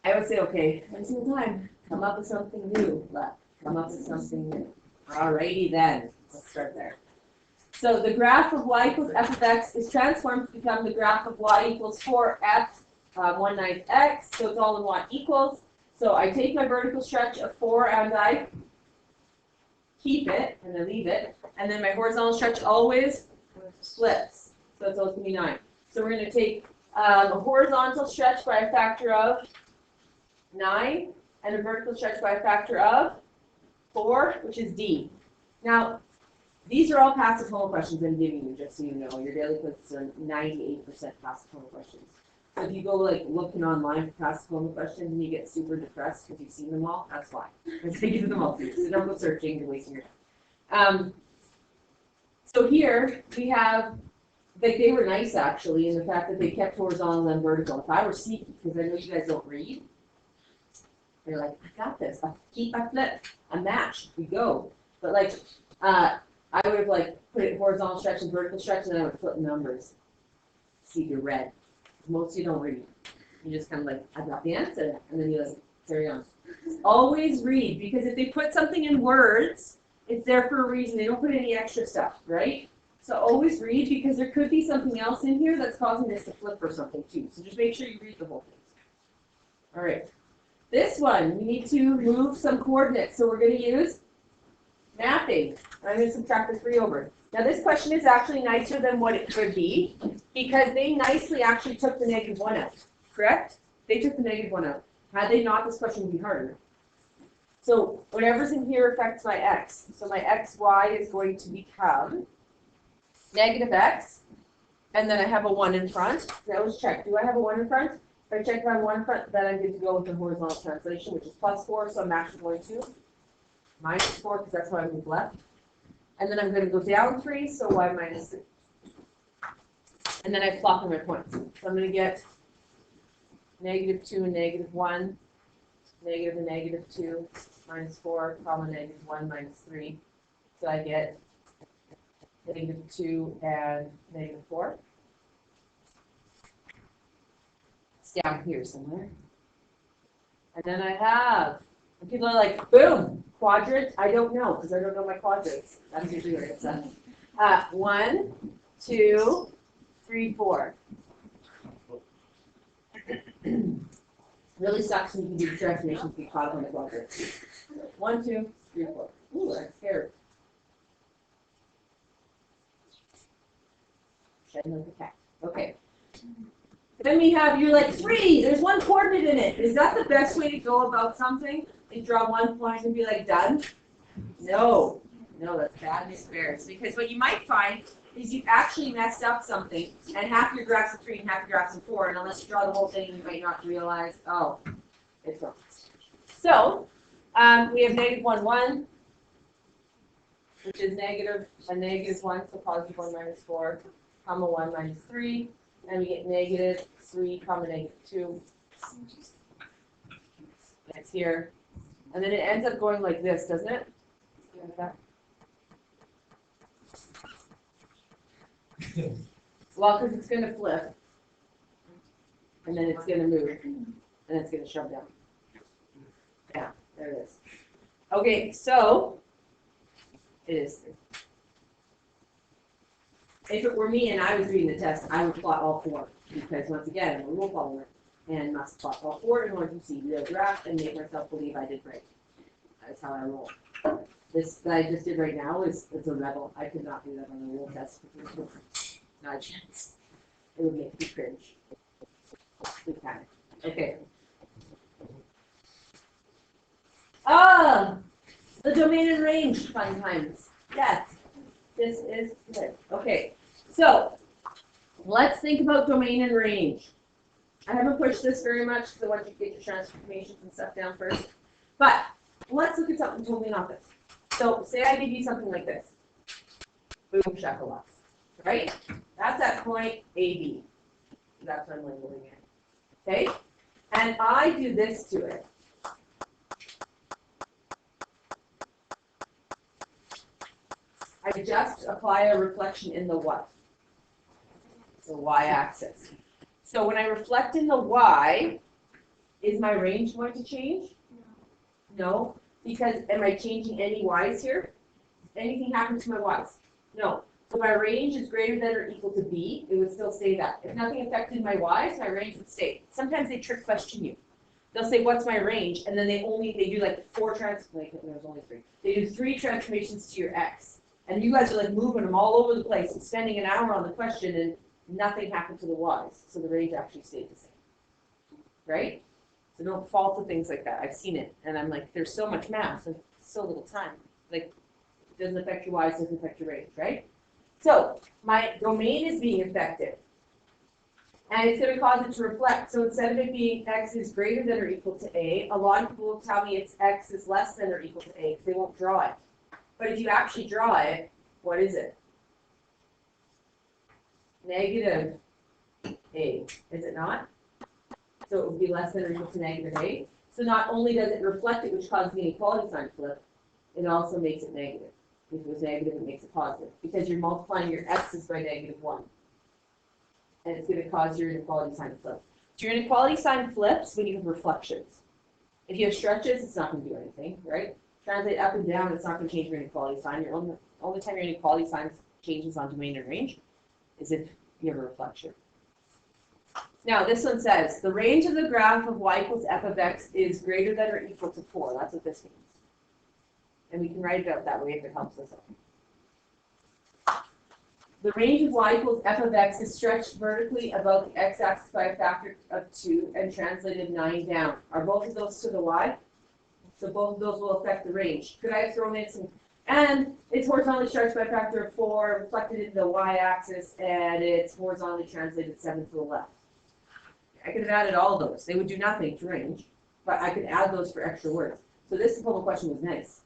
I would say, okay, every single time, come up with something new, Lepp. Come up with something new. Alrighty then, let's start there. So the graph of y equals f of x is transformed to become the graph of y equals 4f 1/9 x, so it's all in one equals. So I take my vertical stretch of 4 and I keep it, and I leave it, and then my horizontal stretch always flips, so it's always going to be 9. So we're going to take a horizontal stretch by a factor of 9, and a vertical stretch by a factor of 4, which is d. Now, these are all passive homo questions I'm giving you, just so you know. Your daily quizzes are 98% passive homo questions. So if you go like looking online for passive homo questions and you get super depressed because you've seen them all, that's why. Because I give them all to you. So don't go searching, you're wasting your time. So here we have, like, they were nice actually in the fact that they kept horizontal and vertical. If I were sneaky, because I know you guys don't read, they're like, I got this. I keep, I flip, I match, we go. But like, I would have like put it horizontal stretch and vertical stretch, and then I would flip numbers. See if you're red. Most of you don't read. You just kind of like, I got the answer, and then you like carry on. Always read, because if they put something in words, it's there for a reason. They don't put any extra stuff, right? So always read, because there could be something else in here that's causing this to flip or something too. So just make sure you read the whole thing. All right. This one, we need to move some coordinates. So we're going to use mapping. I'm going to subtract the 3 over. Now this question is actually nicer than what it could be, because they nicely actually took the -1 out, correct? They took the -1 out. Had they not, this question would be harder. So whatever's in here affects my x. So my xy is going to become -x, and then I have a 1 in front. Now let's check. Do I have a 1 in front? If I check if I have 1 in front, then I'm good to go with the horizontal translation, which is +4, so I'm actually going to -4, because that's what I moved left. And then I'm going to go down 3, so y -3. And then I plot my points. So I'm going to get -2 and -1, negative and -2, -4, comma -1, -3. So I get -2 and -4. It's down here somewhere. And then I have, and people are like, boom, quadrant. I don't know, because I don't know my quadrants. That's usually where it's at. 1, 2, 3, 4. Really sucks when you can do the transformations be caught up on the quadrant. 1, 2, 3, 4. Ooh, I'm scared. Shedding like a cat. Okay. Then we have, you're like, 3, there's 1 coordinate in it. Is that the best way to go about something? And draw 1 point and be like, done? No. No, that's bad experience. Because what you might find is you actually messed up something, and half your graphs are 3 and half your graphs are 4, and unless you draw the whole thing, you might not realize, oh, it's wrong. So, we have -1, 1, which is negative, a -1, so positive 1 -4, comma 1 -3, and we get -3, comma -2. That's here. And then it ends up going like this, doesn't it? Like that. Well, because it's going to flip, and then it's going to move, and it's going to shove down. Yeah, there it is. Okay, so it is 3. If it were me and I was reading the test, I would plot all 4, because once again, I'm a rule follower and must plot all 4 in order to see real graph and make myself believe I did right. That's how I roll. This that I just did right now is a rebel. I could not do that on a rule test. Not a chance. It would make me cringe. Okay. The domain and range fun times. Yes, this is good. Okay, so let's think about domain and range. I haven't pushed this very much because I want you to get your transformations and stuff down first. But let's look at something totally opposite. So say I give you something like this. Boom shakalaka. Right? That's at point AB. That's what I'm labeling it. Okay? And I do this to it. I just apply a reflection in the what? The y-axis. So when I reflect in the y, Is my range going to change? No. Because am I changing any y's here? Anything happen to my y's? No. So my range is greater than or equal to b, it would still stay that. If nothing affected my y's, my range would stay. Sometimes they trick question you. They'll say, what's my range? And then they do like 4 transformations, there's only 3. They do 3 transformations to your x. And you guys are like moving them all over the place and spending an hour on the question and nothing happened to the y's. So the range actually stayed the same. Right? So don't fall to things like that. I've seen it. And I'm like, there's so much math and so little time. Like, it doesn't affect your y's, doesn't affect your range, right? So my domain is being affected. And it's going to cause it to reflect. So instead of it being x is greater than or equal to a, a lot of people will tell me it's x is less than or equal to a because they won't draw it. But if you actually draw it, what is it? Negative a, is it not? So it would be less than or equal to negative a. So not only does it reflect it, which causes the inequality sign to flip, it also makes it negative. If it was negative, it makes it positive. Because you're multiplying your x's by -1. And it's going to cause your inequality sign to flip. So your inequality sign flips when you have reflections. If you have stretches, it's not going to do anything, right? Translate up and down, it's not going to change your inequality sign. Your only time your inequality sign changes on domain and range is if you have a reflection. Now, this one says, the range of the graph of y equals f of x is greater than or equal to 4. That's what this means. And we can write it out that way if it helps us out. The range of y equals f of x is stretched vertically above the x-axis by a factor of 2 and translated 9 down. Are both of those to the y? So both of those will affect the range. Could I have thrown in some, and it's horizontally stretched by a factor of 4, reflected into the y-axis, and it's horizontally translated 7 to the left. I could have added all of those. They would do nothing to range, but I could add those for extra words. So this diploma question was nice.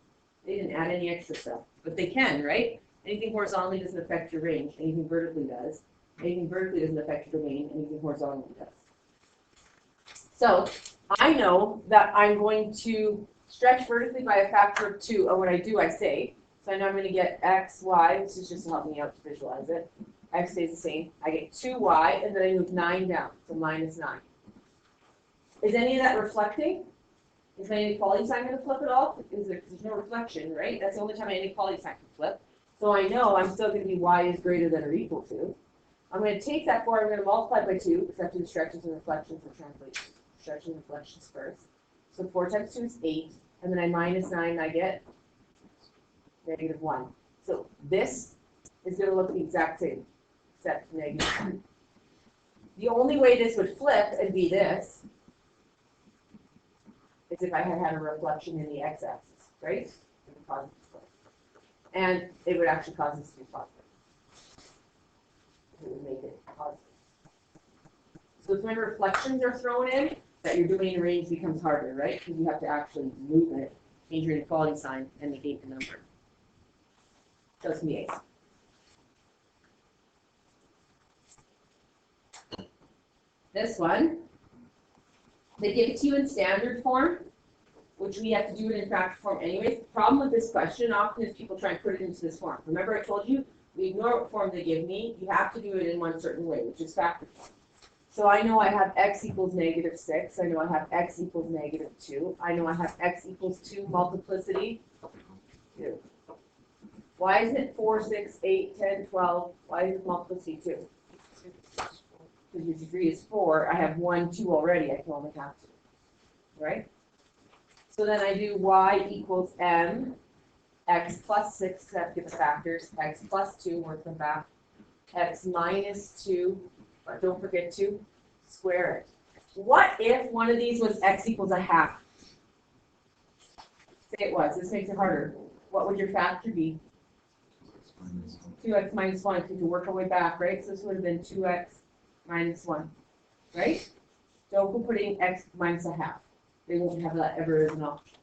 They didn't add any extra stuff, but they can, right? Anything horizontally doesn't affect your range. Anything vertically does. Anything vertically doesn't affect your domain. Anything horizontally does. So I know that I'm going to stretch vertically by a factor of 2, and when I do, I say. So I know I'm going to get x, y. This is just to help me out to visualize it. X stays the same. I get 2y, and then I move 9 down, so minus 9. Is any of that reflecting? Is my inequality sign going to flip at all? There's no reflection, right? That's the only time my inequality sign can flip. So I know I'm still going to be y is greater than or equal to. I'm going to take that 4, I'm going to multiply by 2, because I have to do stretches and reflections and translate stretches and reflections first. So 4 times 2 is 8, and then I minus 9, and I get -1. So this is going to look the exact same, except -1. The only way this would flip and be this is if I had had a reflection in the x-axis, right? And it would actually cause this to be positive. It would make it positive. So it's when reflections are thrown in that your domain range becomes harder, right? Because you have to actually move it, change your inequality sign, and negate the number. So it's me. This one, they give it to you in standard form, which we have to do it in factor form anyways. The problem with this question often is people try and put it into this form. Remember I told you, we ignore what form they give me. You have to do it in one certain way, which is factor form. So I know I have x equals -6. I know I have x equals -2. I know I have x equals 2 multiplicity 2. Why isn't it 4, 6, 8, 10, 12? Why is it multiplicity 2? Because your degree is 4. I have 1, 2 already. I can only have 2. Right? So then I do y equals m, x plus 6, I have to get the factors, x plus 2, work them back, x minus 2, but don't forget to square it. What if one of these was x equals a half? Say it was. This makes it harder. What would your factor be? 2x minus 1, if you could work our way back, right? So this would have been 2x minus 1, right? Don't go putting x minus a half. They won't have that ever as an option.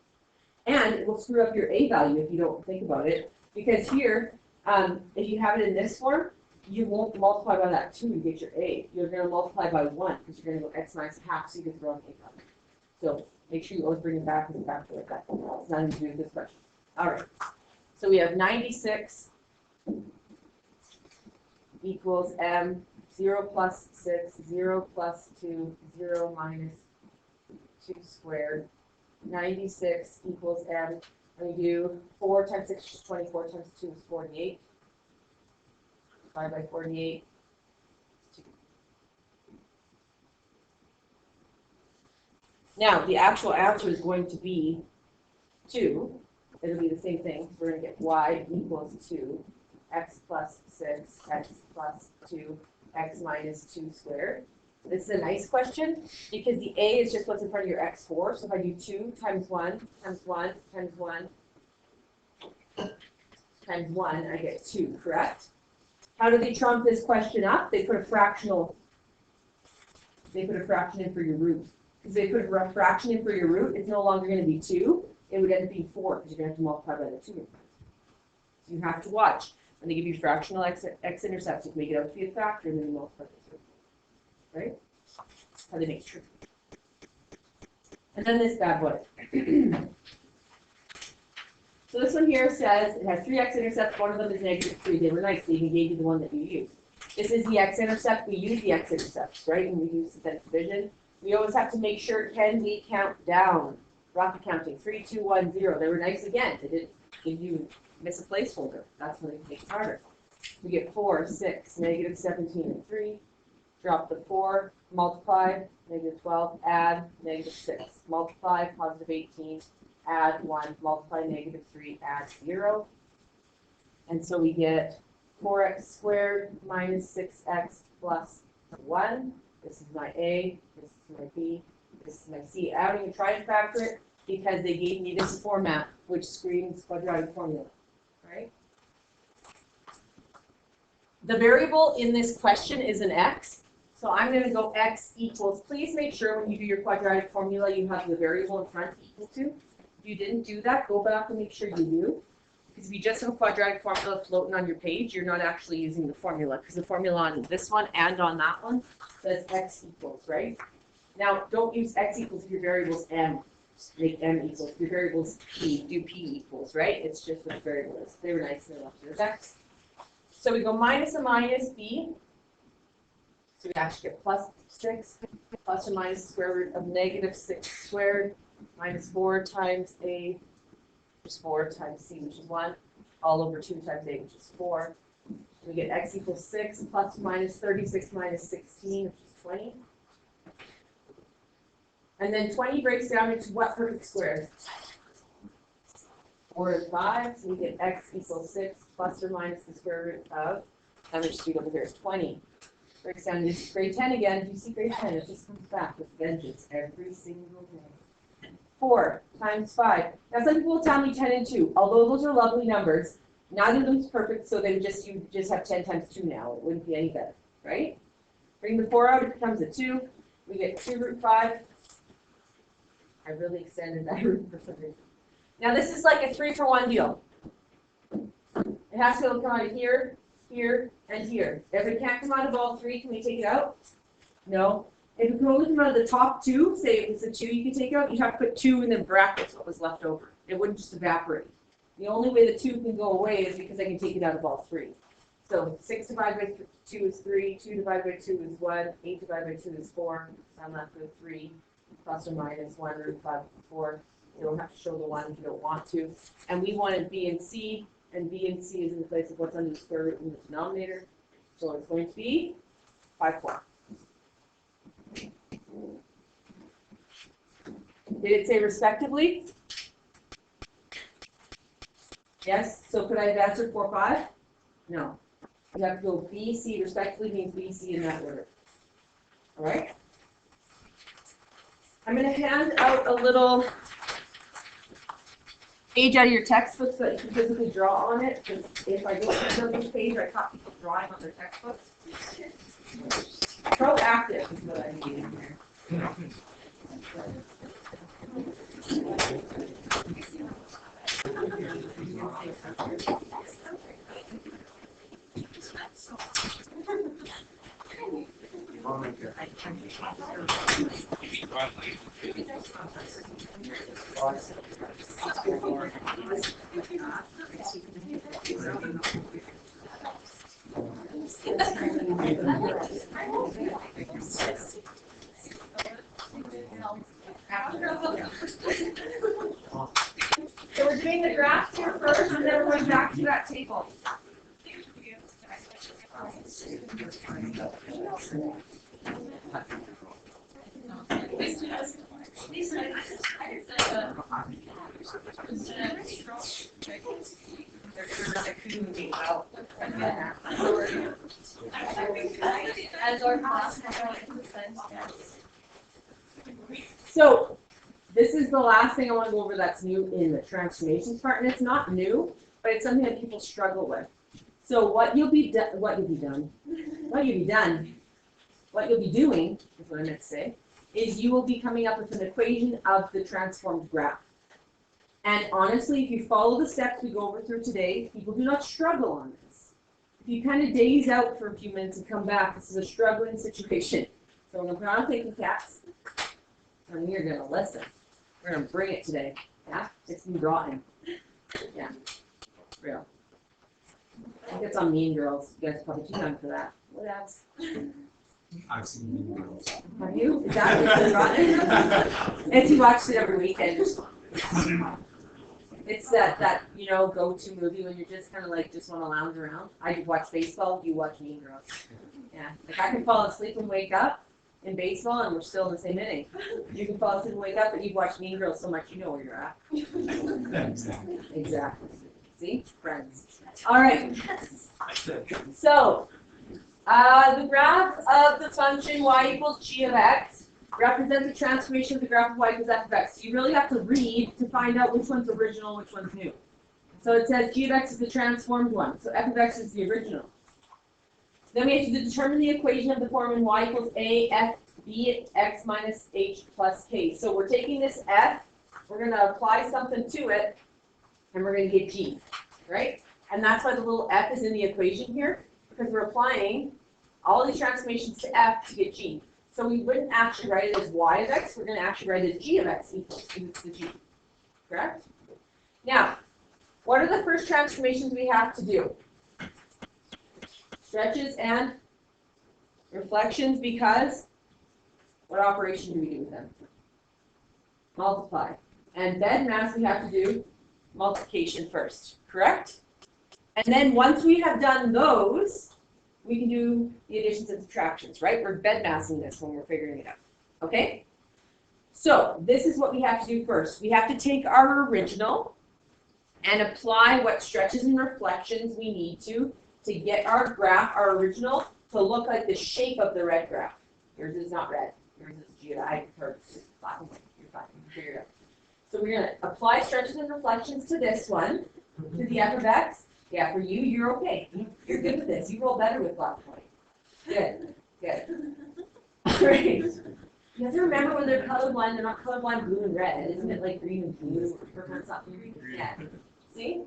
And it will screw up your a value if you don't think about it. Because here, if you have it in this form, you won't multiply by that 2 to get your a. You're going to multiply by 1 because you're going to go x minus a half, so you can throw an a value. So make sure you always bring it back as a factor like that. It's nothing to do with this question. All right. So we have 96 equals m, 0 plus 6, 0 plus 2, 0 minus 2 squared. 96 equals m. And we do 4 times 6 is 24 times 2 is 48. 5 by 48. 2. Now, the actual answer is going to be 2. It'll be the same thing. We're going to get y equals 2, x plus 6, x plus 2, x minus 2 squared. This is a nice question because the a is just what's in front of your x4. So if I do 2 times 1 times 1 times 1 times 1, I get 2, correct? How do they trump this question up? They put a fractional. They put a fraction in for your root. Because they put a fraction in for your root, it's no longer going to be 2. It would end up being 4 because you're going to have to multiply by the 2. So you have to watch. When they give you fractional x-intercepts, you can make it out to be a factor and then you multiply the 3. Right? That's how they make true. And then this bad boy. So this one here says it has 3 x-intercepts. One of them is -3. They were nice. They even gave you the one that you used. This is the x-intercept. We use the x-intercepts, right? And we use synthetic division. We always have to make sure, can we count down? Rocket counting, 3, 2, 1, 0. They were nice again. They didn't give you miss a placeholder. That's when it makes it harder. We get 4, 6, -17, and 3. Drop the 4, multiply, -12, add, -6. Multiply, +18, add 1, multiply, -3, add 0. And so we get 4x squared minus 6x plus 1. This is my A, this is my B, this is my C. I'm going to try to factor it because they gave me this format, which screams quadratic formula, right? The variable in this question is an x. So I'm going to go x equals. Please make sure when you do your quadratic formula you have the variable in front equal to. If you didn't do that, go back and make sure you do. Because if you just have a quadratic formula floating on your page, you're not actually using the formula. Because the formula on this one and on that one says x equals, right? Now, don't use x equals if your variable's m. Just make m equals. If your variable's p, do p equals, right? It's just what the variable is. They were nice and they left it as x. So we go minus a minus b. So we actually get plus 6, plus or minus the square root of -6 squared, minus 4 times a, which is 4 times c, which is 1, all over 2 times a, which is 4. We get x equals 6, plus or minus 36 minus 16, which is 20. And then 20 breaks down into what perfect squares? 4 is 5, so we get x equals 6, plus or minus the square root of, I'm just doing over here, is 20. Breaks down to grade 10 again. If you see grade 10, it just comes back with vengeance every single day. 4 times 5. Now some people will tell me 10 and 2. Although those are lovely numbers, neither of them is perfect, so they would you just have 10 times 2 now. It wouldn't be any better, right? Bring the 4 out, it becomes a 2. We get 2 root 5. I really extended that root for some reason. Now this is like a 3-for-1 deal. It has to come out of here, here, and here. If it can't come out of all 3, can we take it out? No. If it can only come out of the top 2, say it was a 2 you can take out, you'd have to put 2 in the brackets what was left over. It wouldn't just evaporate. The only way the 2 can go away is because I can take it out of all 3. So 6 divided by 2 is 3, 2 divided by 2 is 1, 8 divided by 2 is 4, so I'm left with 3, plus or minus 1 root 5, 4. You don't have to show the 1 if you don't want to. And we wanted B and C, and B and C is in the place of what's under the square root in the denominator. So it's going to be 5, 4. Did it say respectively? Yes. So could I have answered 4, 5? No. You have to go B, C respectively means B, C in that order. All right? I'm going to hand out a little page out of your textbook so that you can physically draw on it. Because if I don't have this page, I caught people drawing on their textbooks. Proactive is what I need in here. So we're doing the graphs here first, and then we're going back to that table. So this is the last thing I want to go over that's new in the transformations part, and it's not new, but it's something that people struggle with. So what you'll be doing is what I meant to say, is you will be coming up with an equation of the transformed graph. And honestly, if you follow the steps we go over through today, people do not struggle on this. If you kind of daze out for a few minutes and come back, this is a struggling situation. So I'm going to put on thinking caps, and you're going to listen. We're going to bring it today. Yeah? It's been brought in. Yeah. Real. I think it's on Mean Girls. You guys are probably too young for that. What else? I've seen Mean Girls. Have you? Is that what's been brought in? And he watched it every weekend. It's that go-to movie when you're just kind of like just want to lounge around. I watch baseball. You watch Mean Girls. Yeah. Like I can fall asleep and wake up in baseball, and we're still in the same inning. You can fall asleep and wake up, but you've watched Mean Girls so much you know where you're at. Exactly. See? Friends. All right. So, the graph of the function y equals g of x represents the transformation of the graph of y equals f of x. So you really have to read to find out which one's original, which one's new. So it says g of x is the transformed one, so f of x is the original. Then we have to determine the equation of the form in y equals a f b x minus h plus k. So we're taking this f, we're going to apply something to it, and we're going to get g, right? And that's why the little f is in the equation here, because we're applying all these transformations to f to get g. So we wouldn't actually write it as y of x, we're going to actually write it as g of x equals the g, correct? Now, what are the first transformations we have to do? Stretches and reflections, because what operation do we do with them? Multiply. And bed mass we have to do multiplication first, correct? And then once we have done those, we can do the additions and subtractions, right? We're bed massing this when we're figuring it out, okay? So this is what we have to do first. We have to take our original and apply what stretches and reflections we need to get our graph, our original, to look like the shape of the red graph. Yours is not red. Yours is geoid, or black and white. You're fine. You can figure it out. So we're going to apply stretches and reflections to this one, to the f of x. Yeah, for you, you're okay. You're good with this. You roll better with black and white. Good. Good. All right. You have to remember when they're colorblind, they're not colorblind blue and red. Isn't it like green and blue or something? Yeah. See?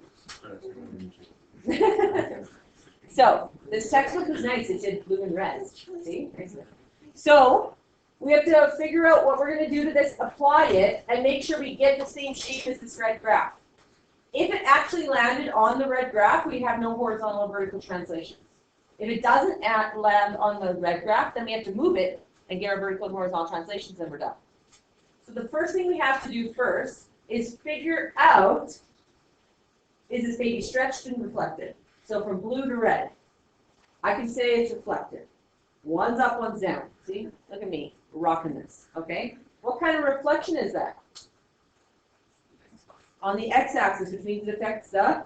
So, this textbook is nice. It did blue and red. See? So, we have to figure out what we're going to do to this, apply it, and make sure we get the same shape as this red graph. If it actually landed on the red graph, we'd have no horizontal or vertical translations. If it doesn't land on the red graph, then we have to move it and get our vertical and horizontal translations, and we're done. So the first thing we have to do first is figure out, is this baby stretched and reflected? So from blue to red, I can say it's reflected. One's up, one's down. See? Look at me, rocking this, okay? What kind of reflection is that? On the x-axis, which means it affects the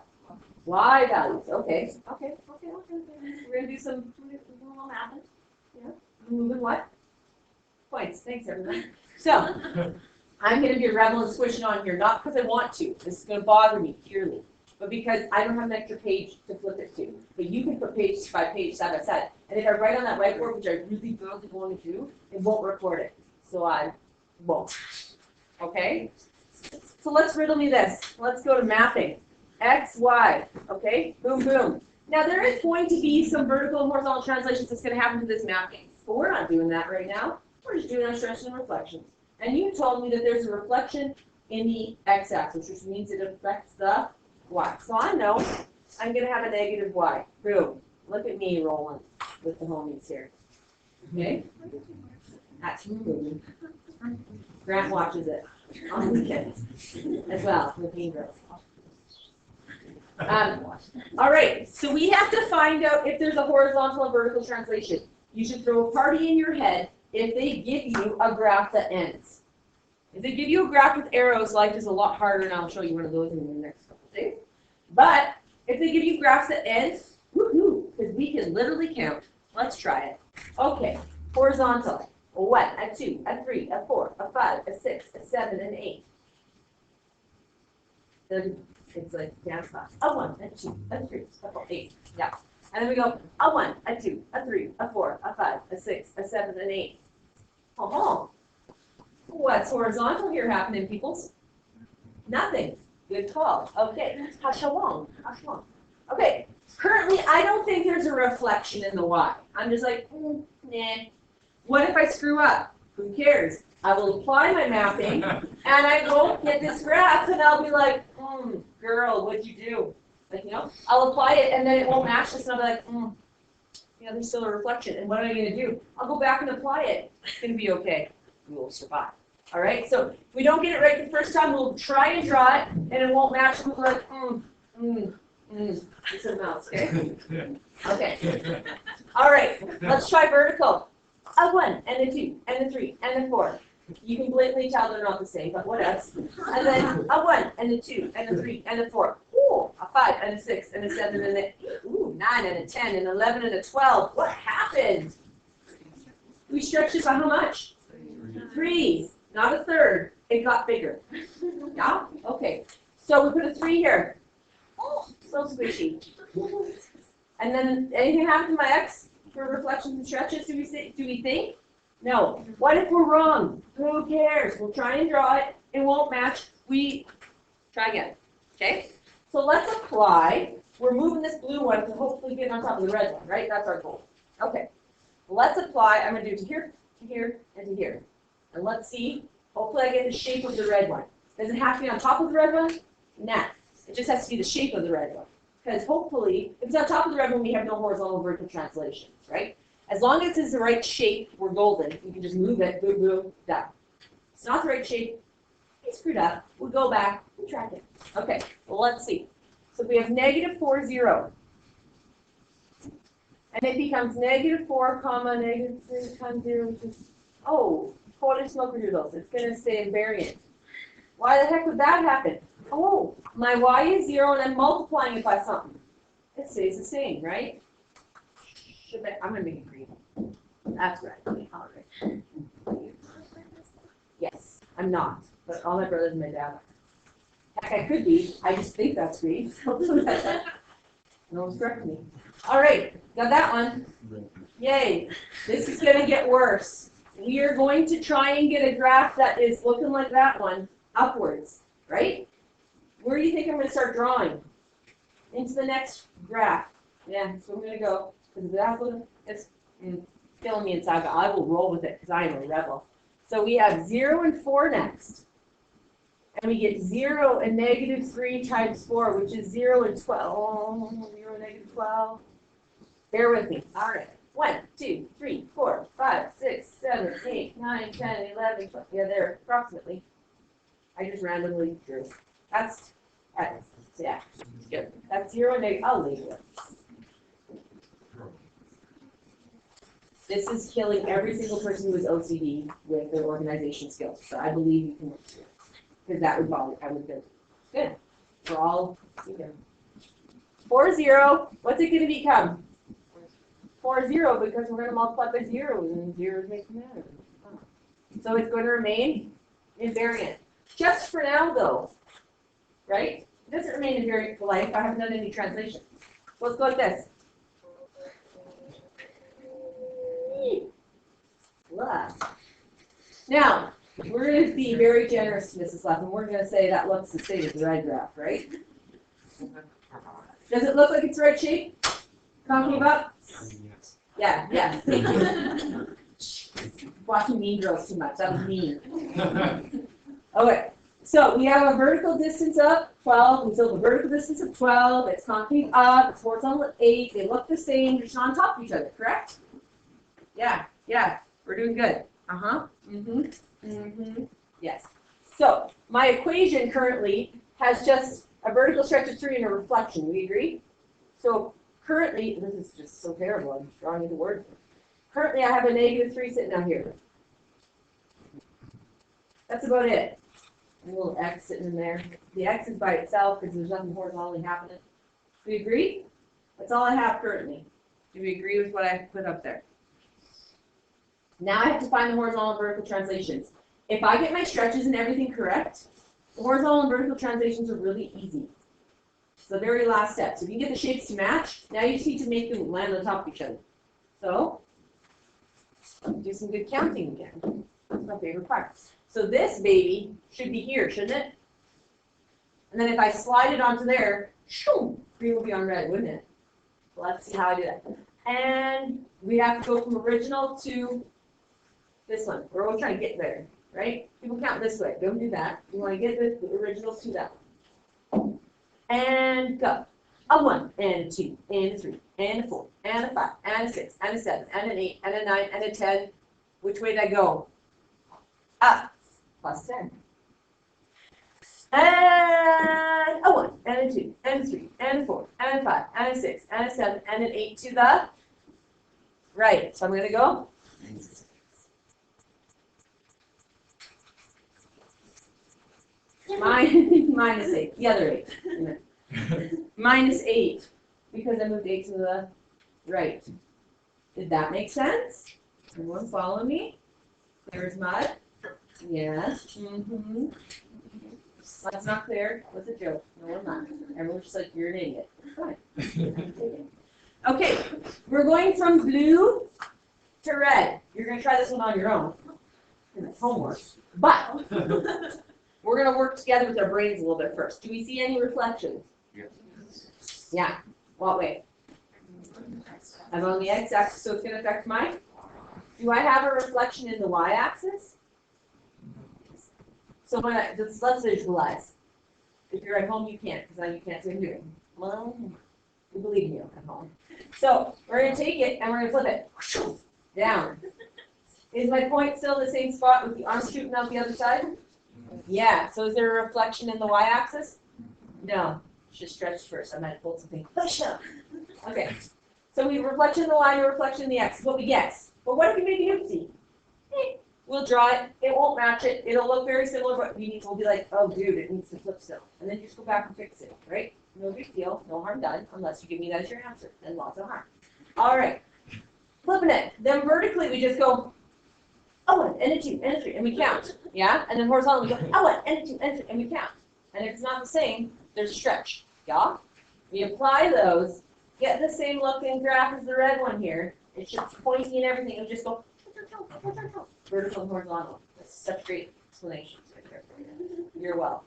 y values. Okay. We're going to do some little math. Yeah. Moving what? Points. Thanks, everyone. So, I'm going to be a rebel and squish it on here, not because I want to. This is going to bother me, purely. But because I don't have an extra page to flip it to. But you can put page by page, side by side. And if I write on that whiteboard, which I really badly want to do, it won't record it. So I won't. Okay? So let's riddle me this. Let's go to mapping. X, Y. Okay? Boom, boom. Now there is going to be some vertical and horizontal translations that's going to happen to this mapping. But we're not doing that right now. We're just doing our stretches and reflections. And you told me that there's a reflection in the x-axis, which means it affects the y. So I know I'm going to have a negative y. Boom. Look at me rolling with the homies here. Okay? That's moving. Grant watches it on weekends as well with Mean Girls. All right, so we have to find out if there's a horizontal and vertical translation. You should throw a party in your head if they give you a graph that ends. If they give you a graph with arrows, life is a lot harder, and I'll show you one of those in the next couple of days. But if they give you graphs that end, woohoo, because we can literally count. Let's try it. Okay, horizontal. A 1, a 2, a 3, a 4, a 5, a 6, a 7, and 8. Then it's like dance class. A 1, a 2, a 3, a 4, 8. Yeah. And then we go a 1, a 2, a 3, a 4, a 5, a 6, a 7, and 8. Oh, what's horizontal here happening, peoples? Nothing. Good call. Okay. Hashawong. Hashawong. Okay. Currently, I don't think there's a reflection in the Y. I'm just like, nah. What if I screw up? Who cares? I will apply my mapping, and I won't get this graph, and I'll be like, girl, what'd you do? Like, you know, I'll apply it, and then it won't match this, and I'll be like, yeah, there's still a reflection. And what am I going to do? I'll go back and apply it. It's going to be okay. We will survive. All right? So if we don't get it right the first time, we'll try and draw it, and it won't match. We'll be like, It's a mouse, okay? Okay. All right. Let's try vertical. A 1, and a 2, and a 3, and a 4. You can blatantly tell they're not the same, but what else? And then a 1, and a 2, and a 3, and a 4. Ooh, a 5, and a 6, and a 7, and a 9, and a 10, and 11, and a 12. What happened? We stretched it by how much? 3. Not a third. It got bigger. Yeah? Okay. So we put a 3 here. Oh, so squishy. And then anything happen to my X for reflections and stretches? Do we think? No. What if we're wrong? Who cares? We'll try and draw it. It won't match. We try again. Okay? So let's apply. We're moving this blue one to hopefully get on top of the red one, right? That's our goal. Okay. Let's apply. I'm going to do to here, and to here. And let's see. Hopefully I get the shape of the red one. Does it have to be on top of the red one? Nah. It just has to be the shape of the red one. Because hopefully, if it's on top of the red one, we have no horizontal vertical translations, right? As long as it's the right shape, we're golden. You can just move it, boom, boom, done. It's not the right shape. We screwed up. We'll go back. We'll track it. Okay, well, let's see. So we have negative 4, 0. And it becomes negative 4, comma, negative 3 times 0, which is, oh, holy smoke noodles. It's going to stay invariant. Why the heck would that happen? Oh, my y is 0, and I'm multiplying it by something. It stays the same, right? I'm going to make it green. That's right. All right. Yes, I'm not. But all my brothers and my dad are. Heck, I could be. I just think that's green. No one's correcting me. All right. Got that one. Yay. This is going to get worse. We are going to try and get a graph that is looking like that one, upwards, right? Where do you think I'm going to start drawing? Into the next graph. Yeah, so I'm going to go. Because that's what it's killing me inside, but I will roll with it because I am a rebel. So we have 0 and 4 next. And we get 0 and negative 3 times 4, which is 0 and 12. Oh, 0 and negative 12. Bear with me. All right. 1, 2, 3, 4, 5, 6, 7, 8, 9, 10, 11, 12. Yeah, there, approximately. I just randomly drew. That's yeah, good. That's 0 and negative. I'll leave it. This is killing every single person who is OCD with their organization skills. So I believe you can work through it. Because that would bother. I would do. Good. For all, you know. 4, 0. What's it going to become? 4, 0, because we're going to multiply by 0, and 0 makes matter. So it's going to remain invariant. Just for now, though. Right? It doesn't remain invariant for life. I haven't done any translation. Let's go like this. Now, we're going to be very generous to Mrs. Lepp, and we're going to say that looks the same as the red graph, right? Does it look like it's the right shape? Talking about? Yes. Yeah, yeah. Thank you. Watching Mean Girls too much. That was mean. Okay. So we have a vertical distance of 12. We still have a vertical distance of 12. It's concave up. It's horizontal at 8. They look the same. They're just on top of each other, correct? Yeah, yeah. We're doing good. Uh-huh. Mm-hmm. Mm-hmm. Yes. So my equation currently has just a vertical stretch of 3 and a reflection. We agree? So currently, this is just so terrible. I'm drawing into words. Currently, I have a -3 sitting down here. That's about it. A little x sitting in there. The x is by itself because there's nothing horizontally happening. Do we agree? That's all I have currently. Do we agree with what I put up there? Now I have to find the horizontal and vertical translations. If I get my stretches and everything correct, the horizontal and vertical translations are really easy. It's the very last step. So if you can get the shapes to match, now you just need to make them land on top of each other. So, do some good counting again. That's my favorite part. So this baby should be here, shouldn't it? And then if I slide it onto there, shoo, green will be on red, wouldn't it? So let's see how I do that. And we have to go from original to this one. We're always trying to get there, right? People count this way. Don't do that. You want to get the original to that one. And go. A 1, and a 2, and a 3, and a 4, and a 5, and a 6, and a 7, and an 8, and a 9, and a 10. Which way did I go? Up. Plus 10. And a 1, and a 2, and a 3, and a 4, and a 5, and a 6, and a 7, and an 8 to the right. So I'm going to go. Minus 8. The other 8. Minus 8. Because I moved 8 to the right. Did that make sense? Everyone follow me? Clear as mud? Yes. Mm-hmm. That's not clear. What's a joke? No, I'm not. Everyone's just like, you're an idiot. Fine. Okay, we're going from blue to red. You're going to try this one on your own. It's homework. But we're going to work together with our brains a little bit first. Do we see any reflections? Yes. Yeah. What way? I'm on the x-axis, so it's going to affect mine. Do I have a reflection in the y-axis? So when let's visualize. If you're at home, you can't, because now you can't see what I'm doing. Well, we believe in you at home. So we're going to take it and we're going to flip it down. Is my point still in the same spot with the arm shooting out the other side? Yeah. So is there a reflection in the y-axis? No. Just stretch first. I might have pulled something. Push up. Okay. So we have a reflection in the y and a reflection in the x. What we guess. But what if we make it empty? We'll draw it. It won't match it. It'll look very similar, but we'll be like, oh, dude, it needs to flip still. And then you just go back and fix it, right? No big deal. No harm done, unless you give me that as your answer. Then lots of harm. All right. Flipping it. Then vertically, we just go, oh, 1, and a 2, and a 3, and we count. Yeah? And then horizontally, we go, oh, 1, and a 2, and a 3, and we count. And if it's not the same, there's a stretch. Yeah? We apply those, get the same looking graph as the red one here. It's just pointy and everything. It'll just go, vertical and horizontal. That's such great explanations right there for you. You're welcome.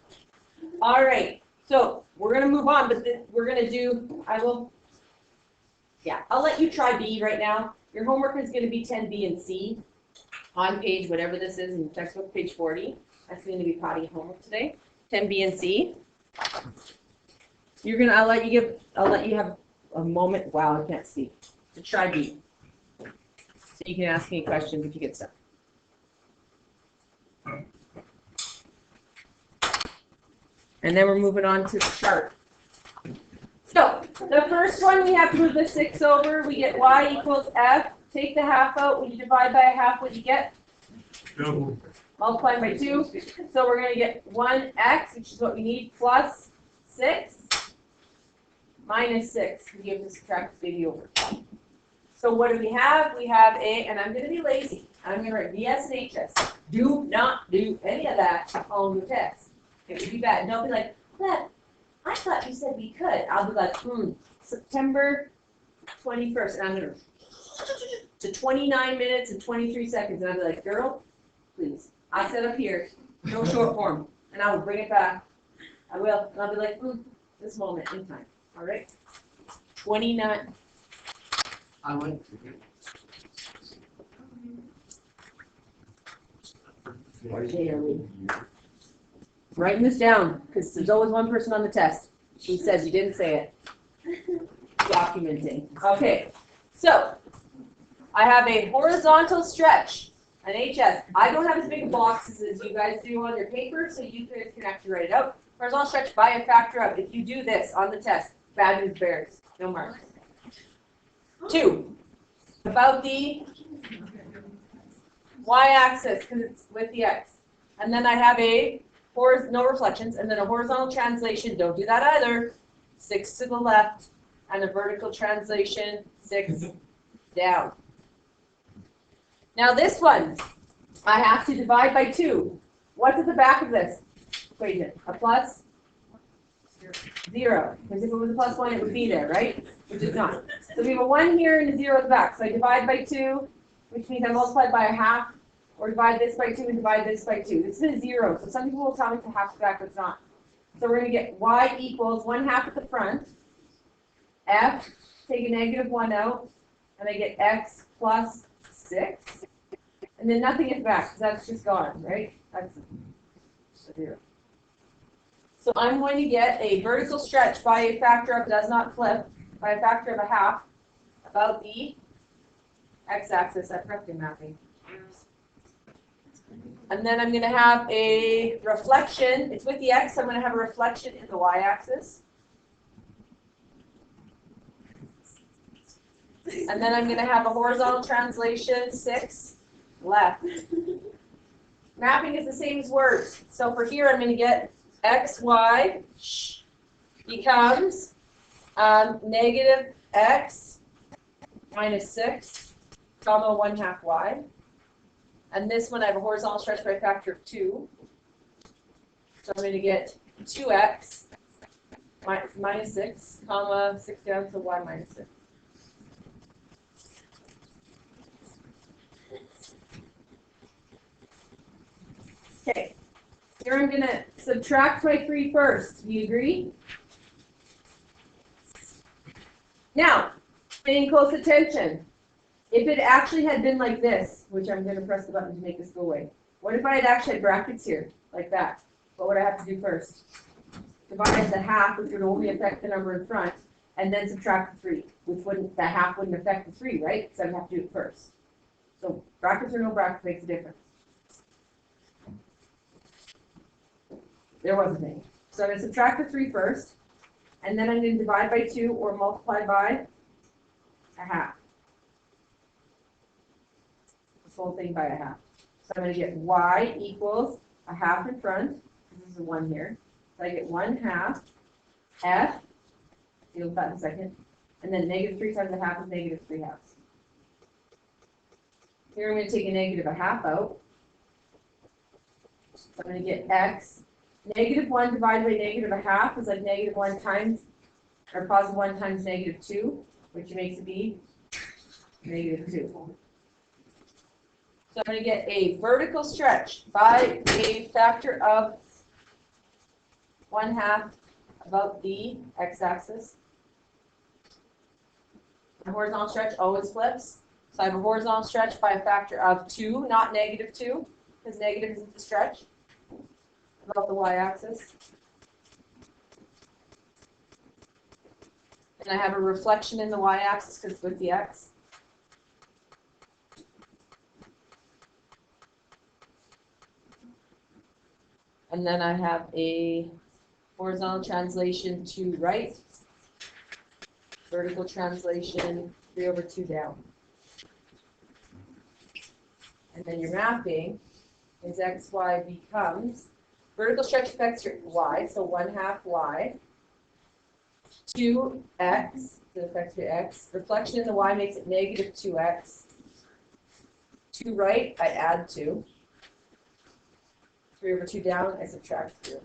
All right. So we're going to move on, but we're going to do, I'll let you try B right now. Your homework is going to be 10B and C on page, whatever this is, in textbook, page 40. That's going to be potty homework today. 10B and C. I'll let you have a moment. Wow, I can't see. To try B. So you can ask me questions if you get stuck. And then we're moving on to the chart. So the first one, we have to move the 6 over. We get y equals f. Take the half out. When you divide by a half, what do you get? 2. Multiplied by 2. So we're going to get 1x, which is what we need, plus 6 minus 6. We have to subtract this baby over. So what do we have? We have a, and I'm going to be lazy. I'm going to write VS and HS. Do not do any of that on your test. It would be bad. Don't be like, Lepp, I thought you said we could. I'll be like, September 21st. And I'm going to 29 minutes and 23 seconds. And I'll be like, girl, please. I set up here, no short form. And I will bring it back. I will. And I'll be like, this moment in time. All right? 29. I went to it. Writing this down, because there's always one person on the test who says you didn't say it. Documenting. Okay, so I have a horizontal stretch an HS. I don't have as big a boxes as you guys do on your paper, so you guys can actually write it out. Horizontal stretch by a factor of, if you do this on the test, bad news bears, no marks. 2, about the y-axis, because it's with the x. And then I have a, no reflections, and then a horizontal translation, don't do that either, 6 to the left, and a vertical translation, 6 down. Now this one, I have to divide by 2. What's at the back of this equation? A plus 0. Because if it was a plus 1, it would be there, right? Which is not. So we have a 1 here and a 0 at the back. So I divide by 2, which means I multiply by a half, or divide this by 2 and divide this by 2. This is a 0. So some people will tell me it's a half back, but it's not. So we're going to get y equals 1/2 at the front, f, take a negative 1 out, and I get x plus 6. And then nothing is back, because that's just gone, right? That's a 0. So I'm going to get a vertical stretch by a factor of, does not flip, by a factor of a half, about the x-axis at Prefton mapping. And then I'm going to have a reflection. It's with the x, so I'm going to have a reflection in the y-axis. And then I'm going to have a horizontal translation, 6, left. Mapping is the same as words. So for here, I'm going to get x, y becomes negative x minus 6, comma 1/2 y. And this one, I have a horizontal stretch by a factor of 2. So I'm going to get 2x minus 6, comma 6 down to y minus 6. Okay, here I'm going to subtract by 3 first. Do you agree? Now, paying close attention. If it actually had been like this, which I'm going to press the button to make this go away, what if I had actually had brackets here, like that? What would I have to do first? Divide the half, which would only affect the number in front, and then subtract the 3, which wouldn't, that half wouldn't affect the 3, right? So I'd have to do it first. So brackets or no brackets makes a difference. There wasn't any. So I'm going to subtract the 3 first, and then I'm going to divide by 2 or multiply by a half. This whole thing by a half. So I'm going to get y equals a half in front. This is a 1 here. So I get 1/2 f, deal with that in a second, and then negative 3 times a half is negative 3/2. Here I'm going to take a negative a half out. So I'm going to get x. Negative 1 divided by negative a half is like negative 1 times, or positive 1 times negative 2, which makes it be negative 2. So I'm going to get a vertical stretch by a factor of 1/2 about the x-axis. The horizontal stretch always flips. So I have a horizontal stretch by a factor of 2, not negative 2, because negative isn't the stretch, about the y-axis. And I have a reflection in the y-axis because it's with the x. And then I have a horizontal translation to right, vertical translation 3/2 down. And then your mapping is x, y becomes, vertical stretch affects your y, so 1/2 y, 2x, that affects your x, reflection in the y makes it negative 2x, to right, I add 2, 3/2 down, I subtract 3/2.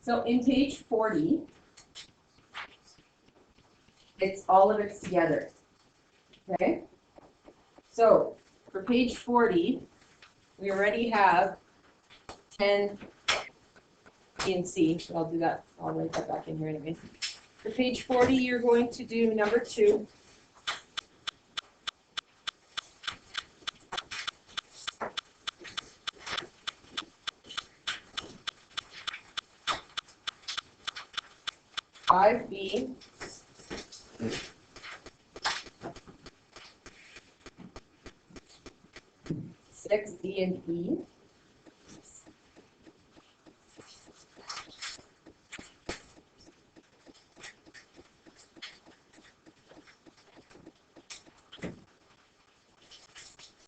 So in page 40, it's all of it together. Okay? So for page 40, we already have 10 B and C. So I'll do that. I'll write that back in here anyway. For page 40, you're going to do number 2. 5B, 6D and E.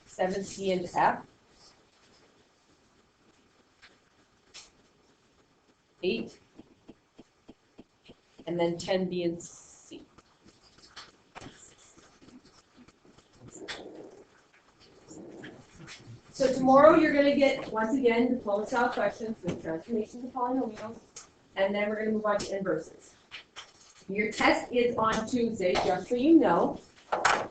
Seven C and F. 8. And then 10B and C. So tomorrow you're going to get, once again, diploma style questions with transformations of polynomials, and then we're going to move on to inverses. Your test is on Tuesday, just so you know.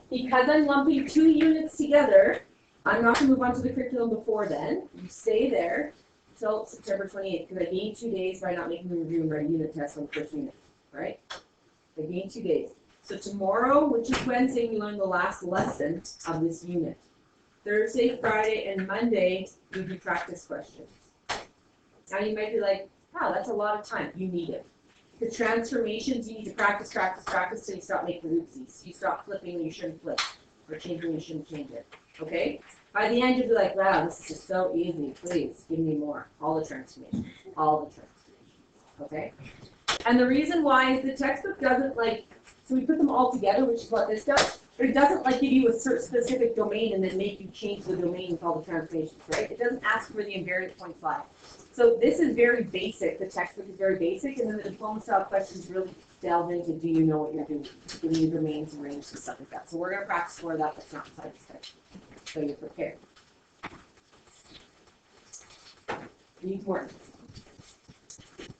Because I'm lumping 2 units together, I'm not going to move on to the curriculum before then. You stay there until September 28th, because I gained 2 days by not making the review and write unit test on the first unit, right? I gained 2 days. So tomorrow, which is Wednesday, we learn the last lesson of this unit. Thursday, Friday, and Monday, we do practice questions. Now you might be like, wow, that's a lot of time. You need it. The transformations, you need to practice till you stop making oopsies. You stop flipping when you shouldn't flip, or changing when you shouldn't change it. Okay? By the end, you'll be like, wow, this is just so easy. Please, give me more. All the transformations. All the transformations. Okay? And the reason why is the textbook doesn't so we put them all together, which is what this does, but it doesn't give you a certain specific domain and then make you change the domain with all the transformations, right? It doesn't ask for the invariant point slide. So this is very basic. The textbook is very basic, and then the diploma style questions really delve into, do you know what you're doing? Giving you domains and ranges and stuff like that. So we're going to practice for that. That's not inside this textbook. So you're prepared. The importance.